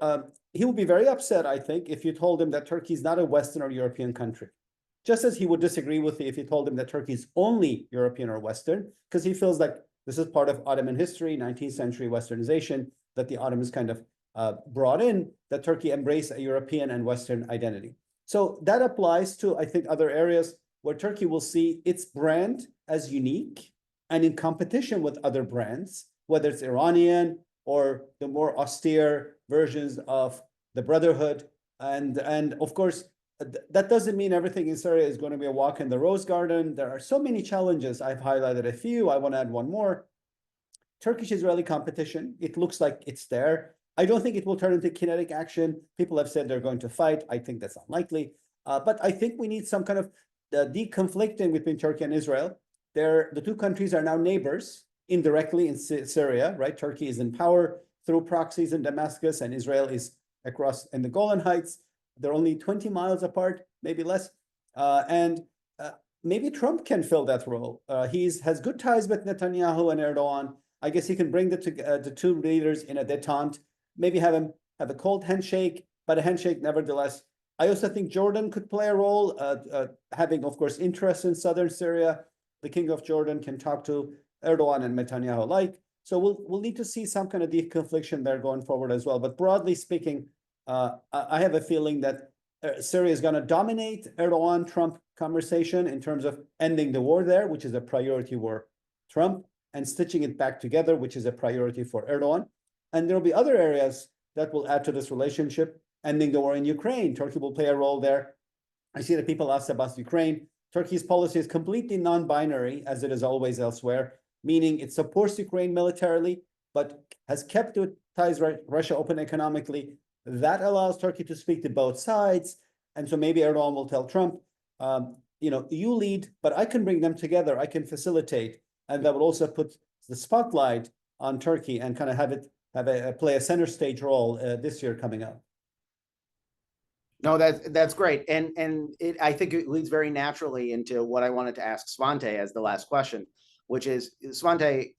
he would be very upset, I think, if you told him that Turkey is not a Western or European country. Just as he would disagree with you if you told him that Turkey is only European or Western, because he feels like this is part of Ottoman history, 19th century Westernization, that the Ottomans kind of brought in, that Turkey embraced a European and Western identity. So that applies to, I think, other areas where Turkey will see its brand as unique and in competition with other brands, whether it's Iranian or the more austere versions of the Brotherhood. And of course, that doesn't mean everything in Syria is going to be a walk in the rose garden. There are so many challenges. I've highlighted a few. I want to add one more. Turkish-Israeli competition. It looks like it's there. I don't think it will turn into kinetic action. People have said they're going to fight. I think that's unlikely. But I think we need some kind of deconflicting between Turkey and Israel. The two countries are now neighbors. indirectly in Syria, right? Turkey is in power through proxies in Damascus, and Israel is across in the Golan Heights. They're only 20 miles apart, maybe less. And maybe Trump can fill that role. He has good ties with Netanyahu and Erdogan. I guess he can bring the two leaders in a détente, maybe have a cold handshake, but a handshake nevertheless. I also think Jordan could play a role, having, of course, interest in southern Syria. The king of Jordan can talk to Erdogan and Netanyahu alike. So we'll need to see some kind of deconfliction there going forward as well. But broadly speaking, I have a feeling that Syria is going to dominate Erdogan-Trump conversation in terms of ending the war there, which is a priority for Trump, and stitching it back together, which is a priority for Erdogan. And there will be other areas that will add to this relationship. Ending the war in Ukraine, Turkey will play a role there. I see that people ask about Ukraine. Turkey's policy is completely non-binary, as it is always elsewhere, meaning it supports Ukraine militarily, but has kept ties with Russia open economically. That allows Turkey to speak to both sides. And so maybe Erdogan will tell Trump, you lead, but I can bring them together. I can facilitate. And that will also put the spotlight on Turkey and kind of have it play a center stage role this year coming up. No, that's great, and I think it leads very naturally into what I wanted to ask Svante as the last question, which is, Svante,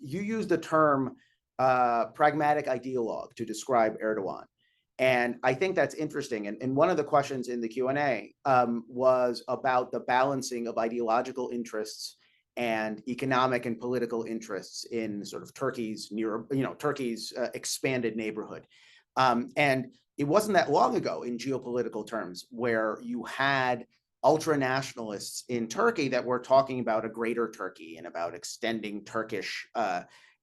you used the term pragmatic ideologue to describe Erdogan, and I think that's interesting. And one of the questions in the Q&A was about the balancing of ideological interests and economic and political interests in sort of Turkey's expanded neighborhood, and it wasn't that long ago in geopolitical terms where you had ultra-nationalists in Turkey that were talking about a greater Turkey and about extending Turkish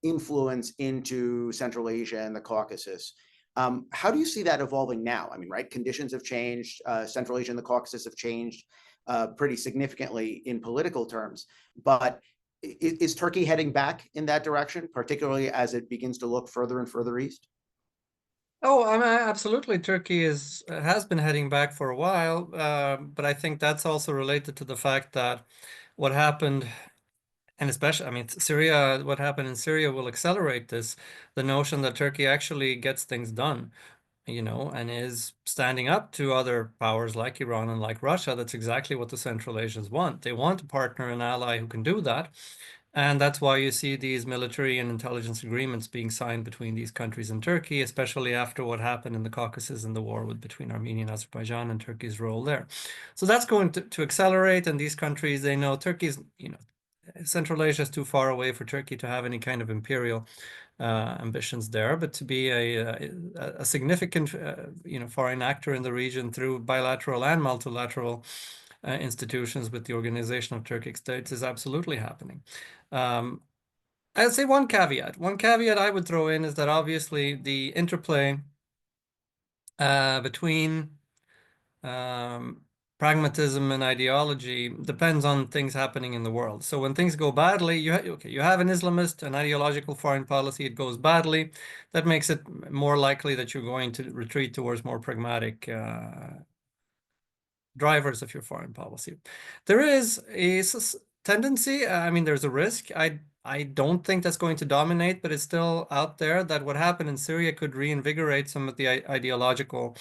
influence into Central Asia and the Caucasus. How do you see that evolving now? I mean, right, conditions have changed. Central Asia and the Caucasus have changed pretty significantly in political terms. But is Turkey heading back in that direction, particularly as it begins to look further and further east? Oh, I mean, absolutely. Turkey has been heading back for a while, but I think that's also related to the fact that what happened, and especially, I mean, Syria, what happened in Syria will accelerate this, the notion that Turkey actually gets things done, and is standing up to other powers like Iran and like Russia. That's exactly what the Central Asians want. They want a partner, an ally who can do that. And that's why you see these military and intelligence agreements being signed between these countries and Turkey, especially after what happened in the Caucasus and the war between Armenia and Azerbaijan and Turkey's role there. So that's going to accelerate, and these countries, they know Turkey's, Central Asia is too far away for Turkey to have any kind of imperial ambitions there, but to be a significant, foreign actor in the region through bilateral and multilateral institutions with the Organization of Turkic States is absolutely happening. I'd say one caveat I would throw in is that obviously the interplay between pragmatism and ideology depends on things happening in the world. So when things go badly, you have an Islamist, an ideological foreign policy, it goes badly. That makes it more likely that you're going to retreat towards more pragmatic drivers of your foreign policy. There is a tendency, I mean, there's a risk. I don't think that's going to dominate, but it's still out there that what happened in Syria could reinvigorate some of the ideological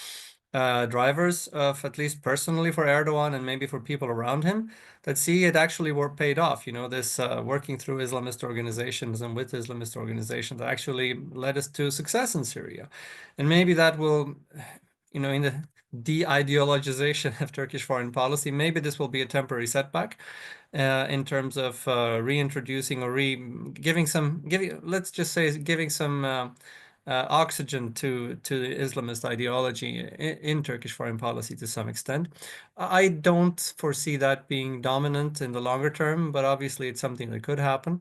drivers of, at least personally for Erdogan and maybe for people around him, that see it actually paid off. This working through Islamist organizations and with Islamist organizations that actually led us to success in Syria. And maybe that will, in the de-ideologization of Turkish foreign policy, maybe this will be a temporary setback in terms of reintroducing or giving some oxygen to the Islamist ideology in Turkish foreign policy to some extent. I don't foresee that being dominant in the longer term, but obviously it's something that could happen.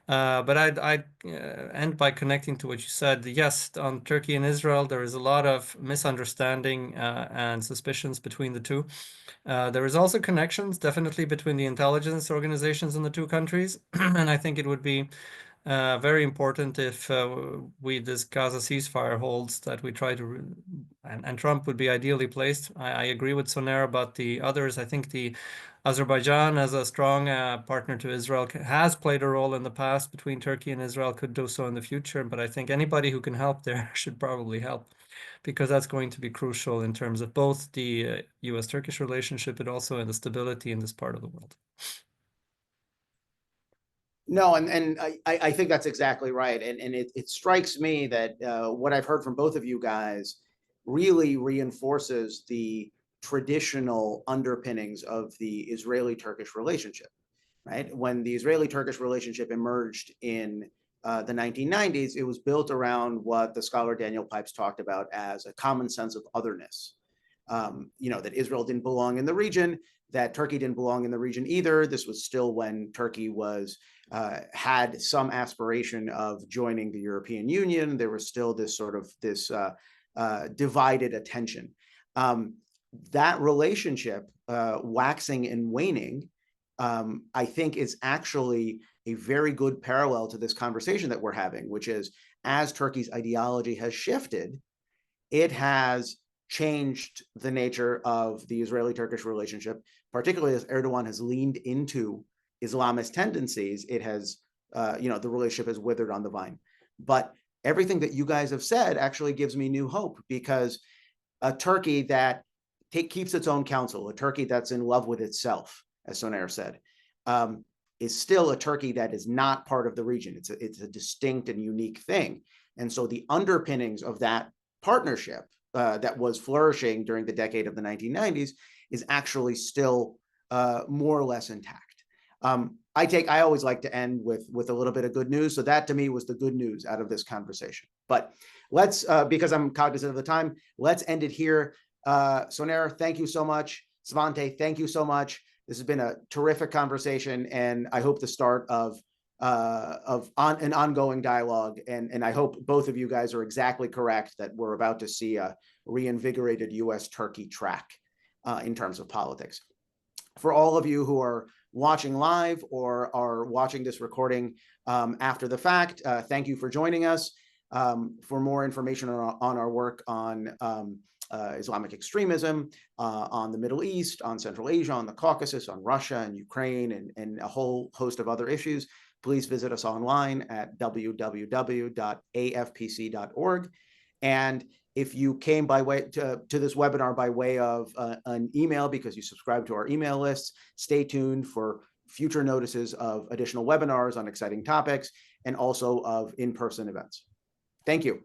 But I'd end by connecting to what you said. Yes, on Turkey and Israel, there is a lot of misunderstanding and suspicions between the two. There is also connections, definitely, between the intelligence organizations in the two countries. And I think it would be very important if this Gaza ceasefire holds, that we try to, and Trump would be ideally placed. I agree with Soner about the others. I think the Azerbaijan, as a strong partner to Israel, has played a role in the past between Turkey and Israel, could do so in the future. But I think anybody who can help there should probably help, because that's going to be crucial in terms of both the US-Turkish relationship, but also in the stability in this part of the world. No, and I think that's exactly right. And it strikes me that what I've heard from both of you guys really reinforces the traditional underpinnings of the Israeli-Turkish relationship, right? When the Israeli-Turkish relationship emerged in the 1990s, it was built around what the scholar Daniel Pipes talked about as a common sense of otherness. That Israel didn't belong in the region, that Turkey didn't belong in the region either. This was still when Turkey was had some aspiration of joining the European Union. There was still this sort of divided attention. That relationship, waxing and waning, I think is actually a very good parallel to this conversation that we're having, which is, as Turkey's ideology has shifted, it has changed the nature of the Israeli-Turkish relationship, particularly as Erdogan has leaned into Islamist tendencies. It has, the relationship has withered on the vine. But everything that you guys have said actually gives me new hope, because a Turkey that keeps its own counsel, a Turkey that's in love with itself, as Soner said, is still a Turkey that is not part of the region. It's a distinct and unique thing. And so the underpinnings of that partnership that was flourishing during the decade of the 1990s is actually still more or less intact. I always like to end with a little bit of good news. So that to me was the good news out of this conversation. But let's, because I'm cognizant of the time, let's end it here. Soner, thank you so much. Svante, thank you so much. This has been a terrific conversation, and I hope the start of an ongoing dialogue. And I hope both of you guys are exactly correct that we're about to see a reinvigorated US-Turkey track in terms of politics. For all of you who are watching live or are watching this recording after the fact, thank you for joining us. For more information on our work on Islamic extremism, on the Middle East, on Central Asia, on the Caucasus, on Russia and Ukraine, and a whole host of other issues, please visit us online at www.afpc.org. And if you came by way to this webinar by way of an email because you subscribe to our email lists, stay tuned for future notices of additional webinars on exciting topics and also of in-person events. Thank you.